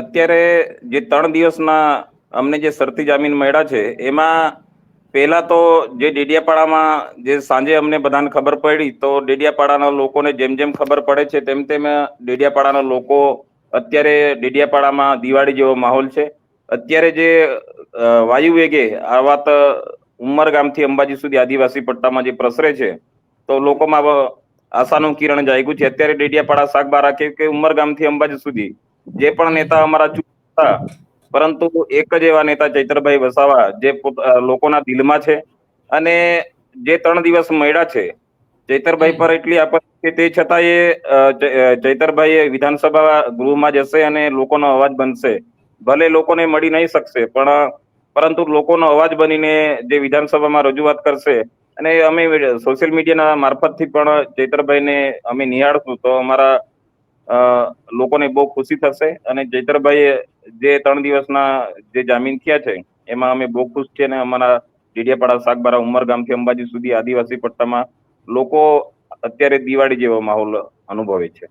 અત્યારે જે 3 દિવસના અમને જે શરતી જામીન મળ્યા છે એમાં પહેલા તો જે ડેડિયાપાડામાં જે સાંજે અમને બધાને ખબર પડી, તો ડેડિયાપાડાના લોકોને જેમ જેમ ખબર પડે છે તેમ તેમ ડેડિયાપાડાના લોકો અત્યારે ડેડિયાપાડામાં દિવાળી જેવો માહોલ છે. અત્યારે જે વાયુ વેગે આ વાત ઉમરગામથી અંબાજી સુધી આદિવાસી પટ્ટામાં જે પ્રસરે છે, તો લોકોમાં આશાનું કિરણ જાગ્યું છે. અત્યારે ડેડિયાપાડા, સાગબારા કે ઉમરગામથી અંબાજી સુધી જે પણ નેતા અમારા હતા, પરંતુ એક જ એવા નેતા ચૈતરભાઈ વસાવા જે લોકોના દિલમાં છે. અને જે 3 દિવસ મળ્યા છે ચૈતરભાઈ પર એટલી આપત્તિ છે, તે છતાં ચૈતરભાઈ વિધાનસભા ગૃહમાં જશે અને લોકોનો અવાજ બનશે. ભલે લોકોને મળી નહીં શકશે, પરંતુ લોકોનો અવાજ બનીને જે વિધાનસભામાં રજૂઆત કરશે. અને અમે સોશિયલ મીડિયાના મારફતથી પણ ચૈતરભાઈને અમે નિહાળશું, તો અમારા લોકોને બહુ ખુશી થશે. અને ચૈતરભાઈ જે 3 દિવસના જે જામીન થયા છે એમાં અમે બહુ ખુશ છીએ. અને અમારા ડેડિયાપાડા, સાગબારા, ઉમરગામથી અંબાજી સુધી આદિવાસી પટ્ટામાં લોકો અત્યારે દિવાળી જેવો માહોલ અનુભવે છે.